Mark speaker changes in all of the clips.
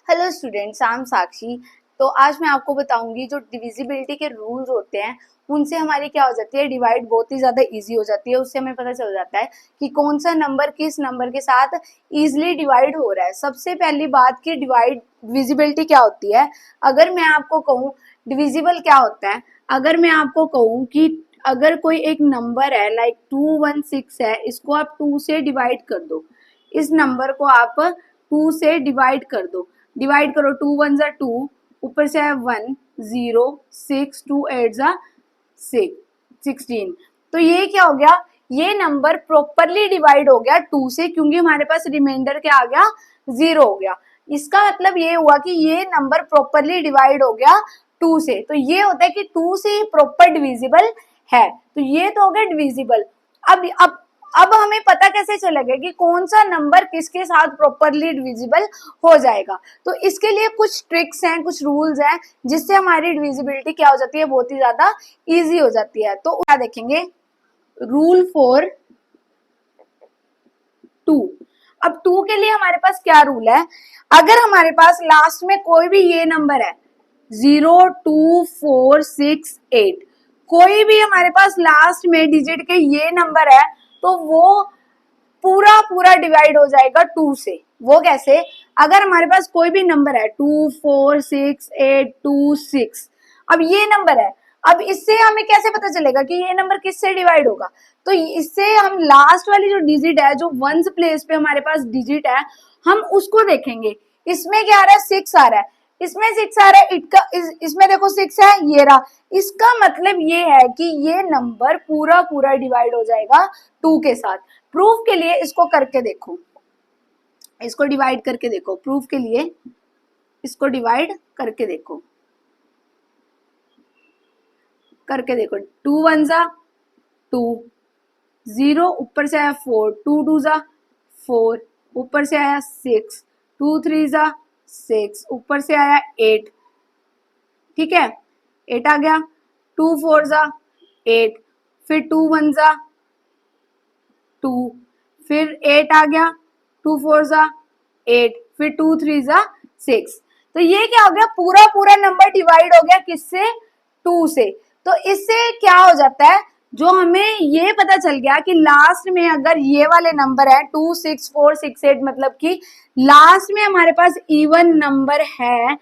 Speaker 1: Hello students, I am साक्षी। तो आज मैं आपको बताऊंगी जो डिविजिबिलिटी के रूल्स होते हैं उनसे हमारी क्या हो जाती है, डिवाइड बहुत ही ज़्यादा इजी हो जाती है। उससे हमें पता चल जाता है कि कौन सा नंबर किस नंबर के साथ इजीली डिवाइड हो रहा है। सबसे पहली बात कि डिविजिबिलिटी क्या होती है। अगर मैं आपको कहूँ डिविजिबल क्या होता है, अगर मैं आपको कहूँ कि अगर कोई एक नंबर है लाइक 216 है, इसको आप 2 से डिवाइड कर दो। इस नंबर को आप 2 से डिवाइड कर दो। डिवाइड करो, 2 वन जा 2, ऊपर से है 1 0 6 2 8 जा 16। तो ये क्या हो गया, ये नंबर प्रॉपरली डिवाइड हो गया 2 से, क्योंकि हमारे पास रिमाइंडर क्या आ गया, 0 हो गया। इसका मतलब ये हुआ कि ये नंबर प्रॉपरली डिवाइड हो गया 2 से। तो ये होता है कि 2 से प्रॉपर डिविजिबल है। तो ये तो हो गया डिविजिबल। अब हमें पता कैसे चलेगा कि कौन सा नंबर किसके साथ प्रॉपरली डिविजिबल हो जाएगा। तो इसके लिए कुछ ट्रिक्स हैं, कुछ रूल्स हैं, जिससे हमारी डिविजिबिलिटी क्या हो जाती है, बहुत ही ज्यादा इजी हो जाती है। तो क्या देखेंगे, रूल फॉर 2। अब 2 के लिए हमारे पास क्या रूल है, अगर हमारे पास लास्ट में कोई भी ये नंबर है 0 2 4 6 8, कोई भी हमारे पास लास्ट में डिजिट के ये नंबर है, तो वो पूरा पूरा डिवाइड हो जाएगा 2 से। वो कैसे, अगर हमारे पास कोई भी नंबर है 2 4 6 8 2 6, अब ये नंबर है, अब इससे हमें कैसे पता चलेगा कि ये नंबर किससे डिवाइड होगा। तो इससे हम लास्ट वाली जो डिजिट है, जो वंस प्लेस पे हमारे पास डिजिट है, हम उसको देखेंगे। इसमें क्या आ रहा है, 6 आ रहा है, इसमें 6 आ रहा है, इसमें देखो 6 है, ये रहा। इसका मतलब ये है कि ये नंबर पूरा पूरा डिवाइड हो जाएगा 2 के साथ। प्रूफ के लिए इसको करके देखो, इसको डिवाइड करके देखो, प्रूफ के लिए इसको डिवाइड करके देखो, करके देखो। 2 वन जा 2, 0 ऊपर से आया 4, 2 टू जा 4, ऊपर से आया 6, 2 3 जा 6, ऊपर से आया 8, ठीक है, 8 आ गया। 2 4 जा 8, फिर 2 वन जा 2, फिर 8 आ गया, 2 4 जा 8, फिर 2 3 जा 6। तो ये क्या हो गया, पूरा पूरा नंबर डिवाइड हो गया किससे, 2 से। तो इससे क्या हो जाता है, जो हमें ये पता चल गया कि लास्ट में अगर ये वाले नंबर है 2 6 4 6 8, मतलब कि लास्ट में हमारे पास इवन नंबर है,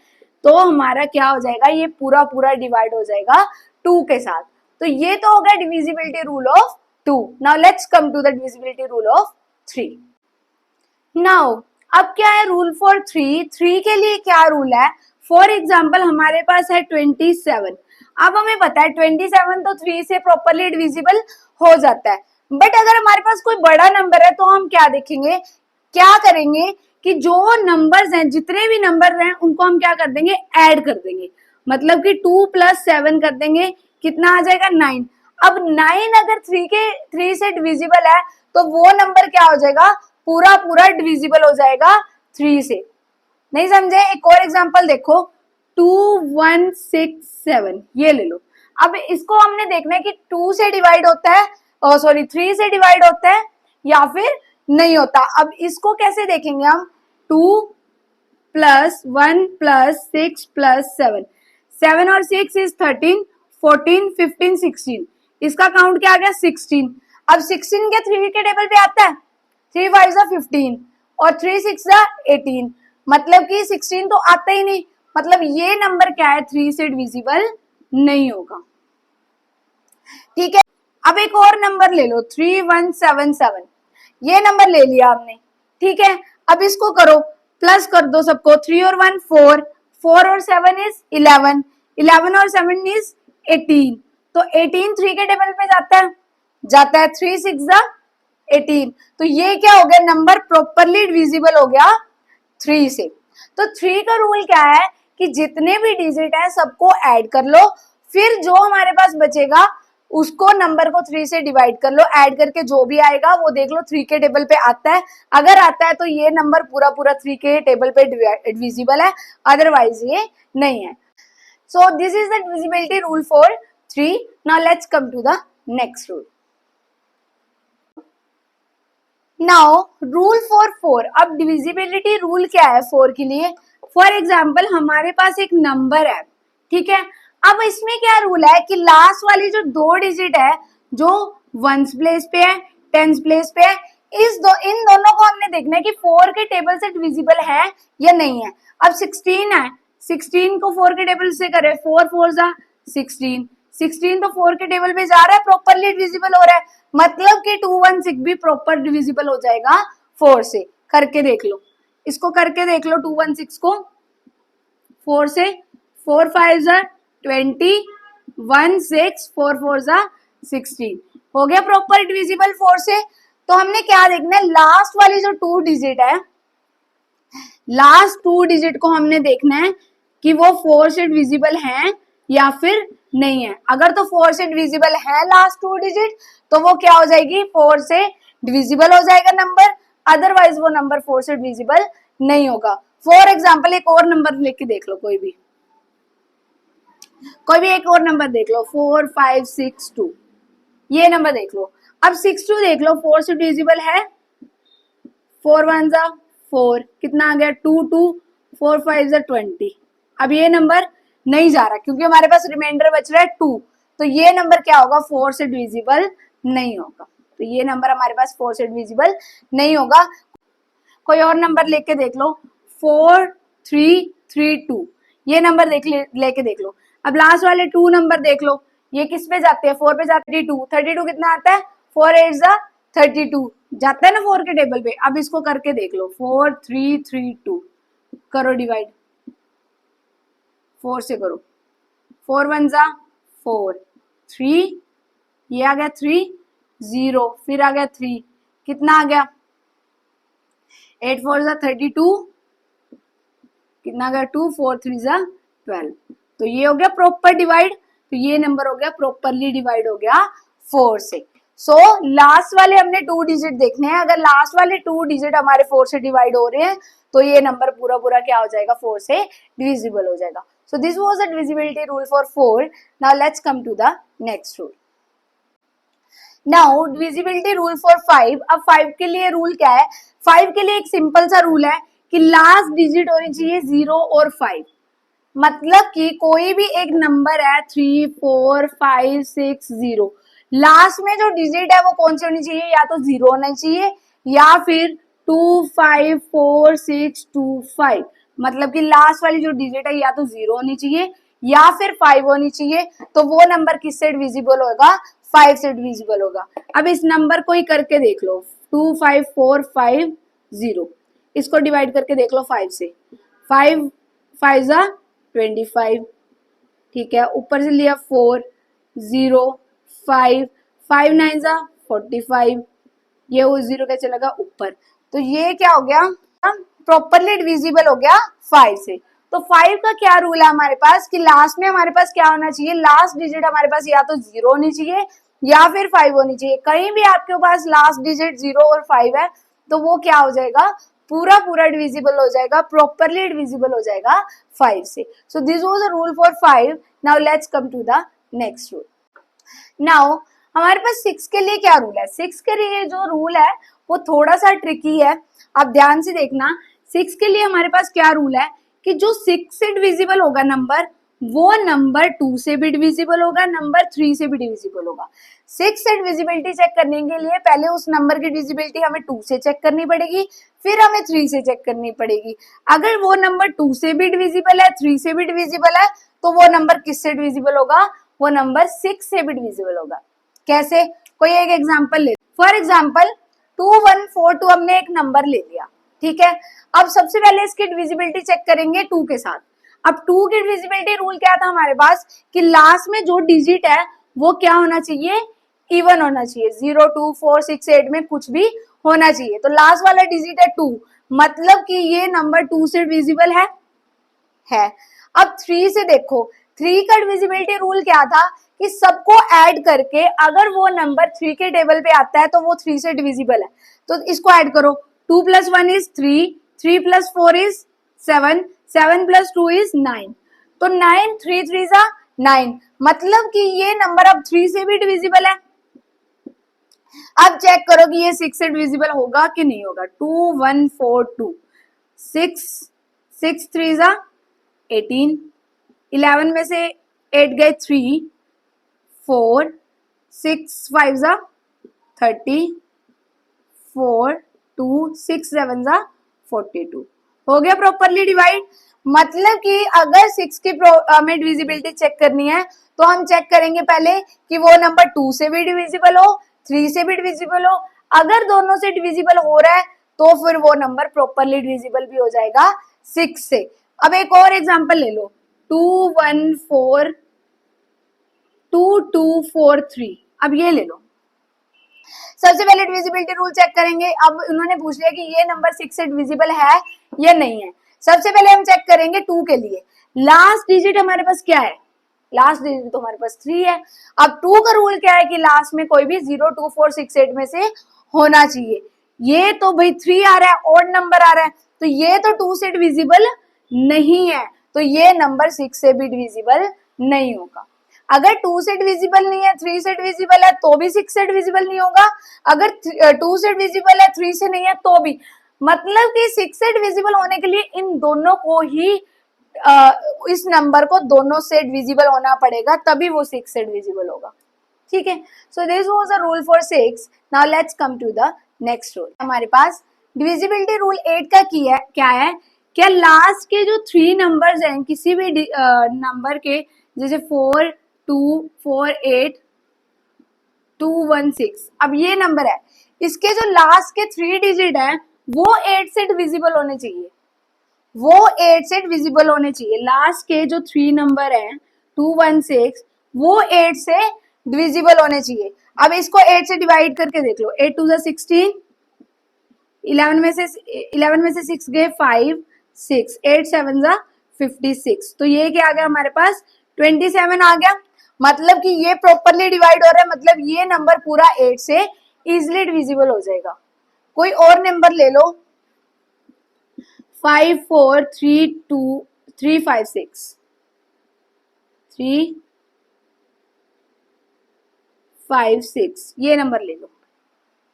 Speaker 1: तो हमारा क्या हो जाएगा, ये पूरा पूरा डिवाइड हो जाएगा 2 के साथ। तो ये तो हो गया divisibility rule of 2। Now let's come to the divisibility rule of 3। Now अब क्या है रूल फॉर 3 के लिए क्या रूल है। फॉर एग्जाम्पल हमारे पास है 27। अब हमें पता है 27 तो 3 से प्रॉपरली डिविजिबल हो जाता है। बट अगर हमारे पास कोई बड़ा नंबर है तो हम क्या देखेंगे, क्या करेंगे कि जो नंबर्स हैं, जितने भी नंबर हैं, उनको हम क्या कर देंगे, ऐड कर देंगे। मतलब कि 2 + 7 कर देंगे, कितना आ जाएगा, 9। अब 9 अगर 3 से डिविजिबल है, तो वो नंबर क्या हो जाएगा, पूरा पूरा डिविजिबल हो जाएगा 3 से। नहीं समझे, एक और एग्जांपल देखो, 2167, ये ले लो। अब इसको हमने देखना है कि 2 से डिवाइड होता है, सॉरी 3 से डिवाइड होता है या फिर नहीं होता। अब इसको कैसे देखेंगे हम, 2 + 1 + 6 + 7, 7 और 6 इज 13, 14 15 16, इसका काउंट क्या आ गया, 16। अब 16 क्या 3 के टेबल पे आता है, 3 5 जा 15 और 3 6 जा 18, मतलब कि 16 तो आता ही नहीं, मतलब ये नंबर क्या है, 3 से डिविजिबल नहीं होगा। ठीक है, अब एक और नंबर ले लो, 3177, ये नंबर ले लिया हमने। ठीक है, अब इसको करो, प्लस कर दो सबको, 3 और 1 4, 4 और 7 इज 11, 11 और 7 इज 18। तो 18 3 के टेबल पे जाता है, जाता है, 3 6 जा 18। तो ये क्या हो गया, नंबर प्रॉपरली डिविजिबल हो गया 3 से। तो 3 का रूल क्या है कि जितने भी डिजिट है सबको ऐड कर लो, फिर जो हमारे पास बचेगा उसको नंबर को 3 से डिवाइड कर लो, ऐड करके जो भी आएगा वो देख लो 3 के टेबल पे आता है। अगर आता है तो ये नंबर पूरा पूरा 3 के टेबल पे डिविजिबल है, अदरवाइज ये नहीं है। So this is the divisibility rule for 3। Now let's come to the next rule. Now rule for 4। अब डिविजिबिलिटी रूल क्या है 4 के लिए, फॉर एग्जाम्पल हमारे पास एक नंबर है, ठीक है, अब इसमें क्या रूल है कि लास्ट वाली जो 2 डिजिट है जो वंस प्लेस पे है, टेंस प्लेस पे है, इन दोनों को हमने देखना है कि 4 के टेबल से डिविजिबल है या नहीं है। अब 16 है, 16 को 4 के टेबल से करें, 4 4 जा 16, 16 तो 4 के टेबल पे जा रहा है, प्रॉपरली डिविजिबल हो रहा है, मतलब कि 216 भी प्रॉपर डिविजिबल हो जाएगा 4 से। करके देख लो, इसको करके देख लो 216 को 4 से, 4 5 जा 20, 1 6, 4 4 जा 16, हो गया प्रॉपर डिविजिबल 4 से। तो हमने क्या देखना है, लास्ट वाली जो 2 डिजिट है, लास्ट 2 डिजिट को हमने देखना है कि वो 4 से डिविजिबल है या फिर नहीं है। अगर तो 4 से डिविजिबल है लास्ट 2 डिजिट तो वो क्या हो जाएगी, 4 से डिविजिबल हो जाएगा नंबर, अदरवाइज वो नंबर 4 से डिविजिबल नहीं होगा। फॉर एग्जाम्पल एक और नंबर लेके देख लो, कोई भी एक और नंबर देख लो, 4 5 6 2, ये नंबर देख लो। अब 6 2 देख लो, 4 से डिविजिबल है, 4 1 जा 4, कितना आ गया 2 2, 4 5 जा 20। अब ये नंबर नहीं जा रहा क्योंकि हमारे पास रिमाइंडर बच रहा है 2, तो ये नंबर क्या होगा, 4 से डिविजिबल नहीं होगा। तो ये नंबर हमारे पास 4 से डिविजिबल नहीं होगा। कोई और नंबर लेके देख लो, 4 3 3 2, ये नंबर लेके देख लो। अब लास्ट वाले 2 नंबर देख लो, ये किस पे जाते हैं, 4 पे जाते हैं, 32, 32 कितना आता है, 4 8 जा 32, जाता है ना 4 के टेबल पे। अब इसको करके देख लो, 4 3 3 2, करो डिवाइड, 4 से करो, 4 1 जा 4, 3, ये आ गया 3 0, फिर आ गया 3, कितना आ गया 8 4 जा 32, कितना आ गया 2, 4 3 जा 12। तो ये हो गया प्रॉपर डिवाइड, तो ये नंबर हो गया प्रॉपरली डिवाइड हो गया 4 से। सो लास्ट वाले हमने 2 डिजिट देखने हैं, अगर लास्ट वाले 2 डिजिट हमारे 4 से डिवाइड हो रहे हैं तो ये नंबर पूरा पूरा क्या हो जाएगा, 4 से डिविजिबल हो जाएगा। So this was the divisibility rule for 4। Now let's come to the next rule. Now divisibility rule for 5। अब 5 के लिए रूल क्या है, 5 के लिए एक सिंपल सा रूल है कि लास्ट डिजिट होनी चाहिए 0 और 5, मतलब कि कोई भी एक नंबर है 3 4 5 6 0, लास्ट में जो डिजिट है वो कौन सी होनी चाहिए, या तो 0 होना चाहिए या फिर 2 5 4 6 2 5, मतलब कि लास्ट वाली जो डिजिट है या तो 0 होनी चाहिए या फिर 5 होनी चाहिए। तो वो नंबर किससे डिविजिबल होगा, 5 से डिविजिबल होगा। अब इस नंबर को ही करके देख लो, 2 5 4 5 0, इसको डिवाइड करके देख लो 5 से, 5 5 जा 25, ठीक है, ऊपर से लिया 4 0 5 5 9 जा 45, ये वो 0 कैसे लगा ऊपर, तो ये क्या हो गया, प्रॉपरली डिविजिबल हो गया 5 से। तो 5 का क्या रूल है हमारे पास कि लास्ट में हमारे पास क्या होना चाहिए, लास्ट डिजिट हमारे पास या तो 0 होनी चाहिए या फिर 5 होनी चाहिए। कहीं भी आपके पास लास्ट डिजिट 0 और 5 है तो वो क्या हो जाएगा, पूरा पूरा डिविजिबल हो जाएगा, प्रॉपरली डिविजिबल हो जाएगा 5 से। So this was a rule for 5। Now let's come to the next rule. Now हमारे पास 6 के लिए क्या रूल है, 6 के लिए जो रूल है वो थोड़ा सा ट्रिकी है, आप ध्यान से देखना। 6 के लिए हमारे पास क्या रूल है कि जो 6 से डिविजिबल होगा नंबर, वो नंबर 2 से भी डिविजिबल होगा, नंबर 3 से भी डिविजिबल होगा। 6 से डिविजिबिलिटी चेक करने के लिए पहले उस नंबर की डिविजिबिलिटी हमें 2 से चेक करनी पड़ेगी, फिर हमें 3 से चेक करनी पड़ेगी। अगर वो नंबर 2 से भी डिविजिबल है, 3 से भी डिविजिबल है, तो वो नंबर किससे डिविजिबल होगा, वो नंबर 6 से भी डिविजिबल होगा। कैसे, कोई एक एग्जांपल ले, फॉर एग्जांपल 2142 हमने एक नंबर ले लिया, ठीक है। अब सबसे पहले इसकी डिविजिबिलिटी चेक करेंगे 2 के साथ। अब 2 की डिविजिबिलिटी रूल क्या था हमारे पास कि लास्ट में जो डिजिट है वो क्या होना चाहिए, इवन होना चाहिए, 0 2 4 6 8 में कुछ भी होना चाहिए। तो लास्ट वाला डिजिट है 2, मतलब कि ये नंबर 2 से डिविजिबल है। अब 3 से देखो, 3 का डिविजिबिलिटी रूल क्या था कि सबको ऐड करके अगर वो नंबर 3 के टेबल पे आता है तो वो 3 से डिविजिबल है। तो इसको ऐड करो, 2 + 1 इज 3, 3 + 4 इज 7, 7 + 2 इज 9, तो 9 3 3 जा 9, मतलब कि ये नंबर अब 3 से भी डिविजिबल है। अब चेक करो कि ये 6 से डिविजिबल होगा कि नहीं होगा। 2 1 4 2, 6 6 3 जा 18, 11 में से 8 गए 3, 4, 6 5 जा 30, 4 2 6 7 जा 42। हो गया प्रॉपरली डिवाइड। मतलब कि अगर 6 की हमें डिविजिबिलिटी चेक करनी है तो हम चेक करेंगे पहले कि वो नंबर 2 से भी डिविजिबल हो, 3 से भी डिविजिबल हो। अगर दोनों से डिविजिबल हो रहा है तो फिर वो नंबर प्रॉपरली डिविजिबल भी हो जाएगा 6 से। अब एक और एग्जांपल ले लो, 2 1 4 2 2 4 3। अब ये ले लो, सबसे पहले डिविजिबिलिटी रूल चेक करेंगे। अब उन्होंने पूछ लिया कि ये नंबर 6 से डिविजिबल है या नहीं है। सबसे पहले हम चेक करेंगे 2 के लिए, लास्ट डिजिट हमारे पास क्या है, लास्ट डिजिट तो हमारे पास 3 है। अब 2 का रूल क्या है कि लास्ट में कोई भी 0 2 4 6 8 में से होना चाहिए। ये तो भाई 3 आ रहा है, ऑड नंबर आ रहा है, तो ये तो 2 से डिविजिबल नहीं है, तो ये नंबर 6 से भी डिविजिबल नहीं होगा। अगर 2 से डिविजिबल नहीं है, 3 से डिविजिबल है तो भी 6 से डिविजिबल नहीं होगा। अगर 2 से डिविजिबल है, 3 से नहीं है तो भी, मतलब कि 6 से डिविजिबल होने के लिए इन दोनों को ही इस नंबर को दोनों से डिविजिबल होना पड़ेगा, तभी वो 6 से डिविजिबल होगा। ठीक है, so this was the rule for 6। Now let's come to the next rule. हमारे पास डिविजिबिलिटी रूल 8 का क्या है, क्या लास्ट के जो 3 नंबर्स हैं किसी भी नंबर के, जैसे 4 2 4 8 2 1 6, अब ये नंबर है, इसके जो लास्ट के 3 डिजिट हैं वो 8 से डिविजिबल होने चाहिए, वो 8 से डिविजिबल होने चाहिए। लास्ट के जो 3 नंबर हैं 2 1 6 वो 8 से डिविजिबल होने चाहिए। अब इसको 8 से डिवाइड करके देख लो, 8 2 16, 11 में से 6 गए 5 6, 8 7 56, तो ये क्या आ गया हमारे पास 27 आ गया। मतलब कि ये प्रॉपरली डिवाइड हो रहा है, मतलब ये नंबर पूरा 8 से इजिली डिविजिबल हो जाएगा। कोई और नंबर ले लो, 5 4 3 2 3 5 6 3 5 6, ये नंबर ले लो।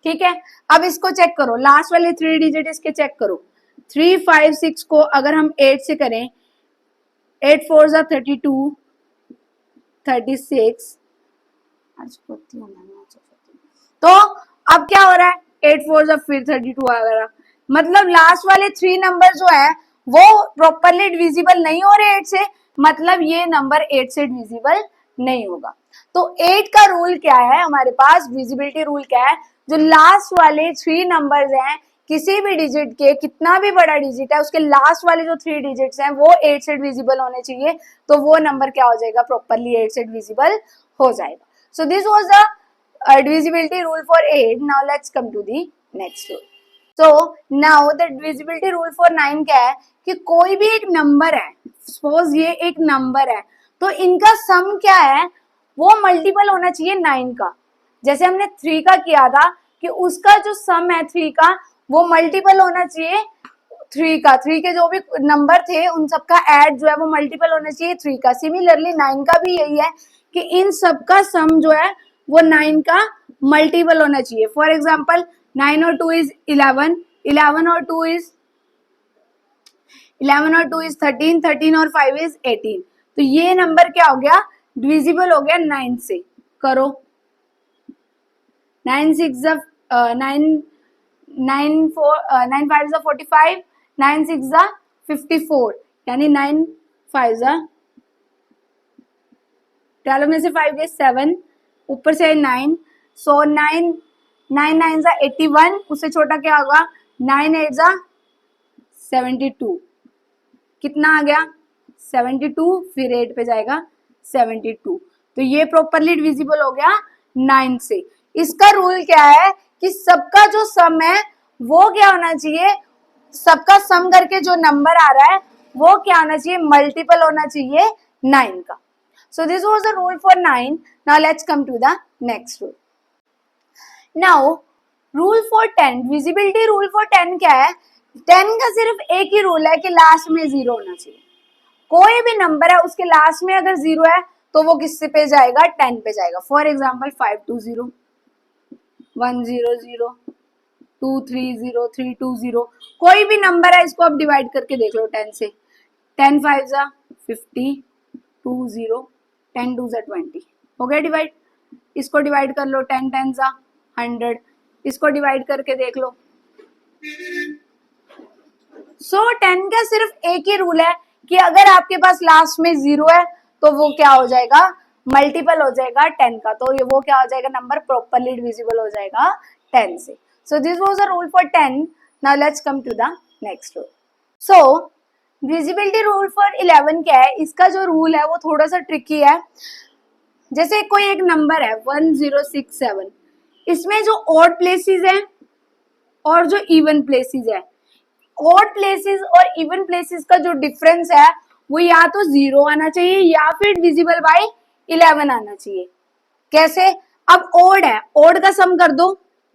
Speaker 1: ठीक है, अब इसको चेक करो, लास्ट वाले 3 डिजिट इसके चेक करो। 3 5 6 को अगर हम 8 से करें, 8 4 जा 32 36, तो अब क्या हो रहा है, 8 4 जा फिर 32 आ गया। मतलब लास्ट वाले 3 नंबर जो है वो प्रॉपरली डिविजिबल नहीं हो रहे 8 से, मतलब ये नंबर 8 से डिविजिबल नहीं होगा। तो 8 का रूल क्या है हमारे पास, डिविजिबिलिटी रूल क्या है, जो लास्ट वाले 3 नंबर्स हैं किसी भी डिजिट के, कितना भी बड़ा डिजिट है उसके लास्ट वाले जो 3 डिजिट्स हैं वो 8 से डिविजिबल होने चाहिए, तो वो नंबर क्या हो जाएगा, प्रॉपरली 8 से डिविजिबल हो जाएगा। So this was the divisibility rule for 8. Now let's come to the next rule. So now the divisibility rule for 9 क्या है कि कोई भी एक नंबर है, सपोज ये एक नंबर है, तो इनका सम क्या है, वो मल्टीपल होना चाहिए 9 का। जैसे हमने 3 का किया था कि उसका जो सम है 3 का वो मल्टीपल होना चाहिए 3 का, 3 के जो भी नंबर थे उन सबका ऐड जो है वो मल्टीपल होना चाहिए 3 का। सिमिलरली 9 का भी यही है कि इन सबका सम जो है वो 9 का मल्टीपल होना चाहिए। फॉर एग्जाम्पल 9 और 2 इज 11, 11 और 2 इज 13, 13 और 5 इज 18, तो ये नंबर क्या हो गया, डिविजिबल हो गया 9 से। करो 9 6 9 9 4 9 5 45, 9 6 54, यानी 9 5 12 में से 5 गए 7, ऊपर से 9, सो 9 9 9 81, उससे छोटा क्या होगा, 9 8 72, कितना आ गया 72, फिर 8 पे जाएगा 72, तो ये प्रॉपरली डिविजिबल हो गया 9 से। इसका रूल क्या है कि सबका जो सम है वो क्या होना चाहिए, सबका सम करके जो नंबर आ रहा है वो क्या होना चाहिए, मल्टीपल होना चाहिए 9 का। So this was the rule for 9. Now let's come to the next rule. Now rule for 10, divisibility rule for 10 क्या है, 10 का सिर्फ एक ही रूल है कि लास्ट में 0 होना चाहिए। कोई भी नंबर है उसके लास्ट में अगर 0 है तो वो किससे पे जाएगा, 10 पे जाएगा। फॉर एग्जाम्पल 520, 100, 230320, कोई भी नंबर है इसको आप डिवाइड करके देख लो 10 से। 10 5 जा 50, 20, 10 2 जा 20, हो गया डिवाइड। इसको डिवाइड कर लो, 10 10 जा 100, इसको डिवाइड करके देख लो। सो 10 का सिर्फ एक ही रूल है कि अगर आपके पास लास्ट में 0 है तो वो क्या हो जाएगा, मल्टीपल हो जाएगा 10 का, तो ये वो क्या हो जाएगा, नंबर प्रॉपरली डिविजिबल हो जाएगा 10 से। So this was a rule for 10। Now let's come to the next rule. So divisibility rule for 11 क्या है, इसका जो रूल है वो थोड़ा सा ट्रिकी है। जैसे कोई एक नंबर है 1067, इसमें जो ऑड प्लेसेस हैं और जो इवन प्लेसेस है, ऑड प्लेसेस और इवन प्लेसेस का जो डिफरेंस है वो या तो 0 आना चाहिए या फिर डिविजिबल बाय 11 आना चाहिए। कैसे, अब ऑड है, ऑड का सम कर दो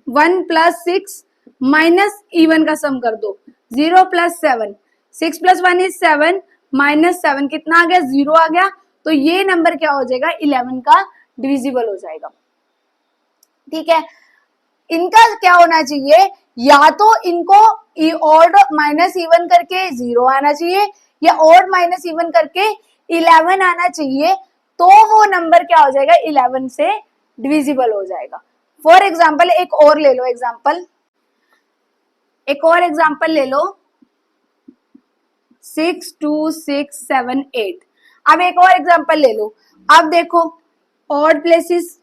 Speaker 1: 1 + 6 माइनस इवन का सम कर दो 0 + 7, 6 + 1 is 7 माइनस 7 कितना आ गया, 0 आ गया। तो ये नंबर क्या हो जाएगा, 11 का डिविजिबल हो जाएगा। ठीक है, इनका क्या होना चाहिए, या तो इनको ऑड माइनस इवन करके 0 आना चाहिए या ऑड माइनस इवन करके 11 आना चाहिए, तो वो नंबर क्या हो जाएगा, 11 से डिविजिबल हो जाएगा। फॉर एग्जाम्पल एक और ले लो एग्जाम्पल, एक और एग्जाम्पल ले लो 6 2 6 7 8। अब एक और एग्जाम्पल ले लो, अब देखो odd places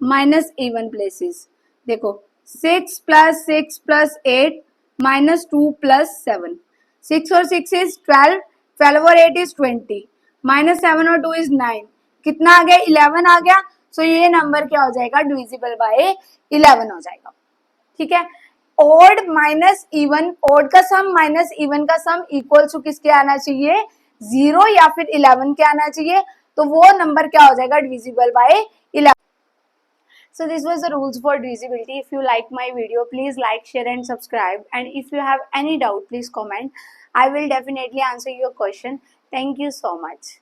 Speaker 1: minus even places, देखो 6 + 6 + 8 माइनस 2 + 7, 6 और 6 is 12, 12 और 8 is 20, माइनस 7 और 2 is 9, कितना आ गया, 11 आ गया। सो ये नंबर क्या हो जाएगा, डिविजिबल बाय 11 हो जाएगा। ठीक है, ऑड माइनस इवन, ऑड का सम माइनस इवन का सम इक्वल टू किसके आना चाहिए, 0 या फिर 11 के आना चाहिए, तो वो नंबर क्या हो जाएगा, divisible by 11। So this was the rules for divisibility. If you like my video, please like, share and subscribe. And if you have any doubt, please comment. I will definitely answer your question. Thank you so much.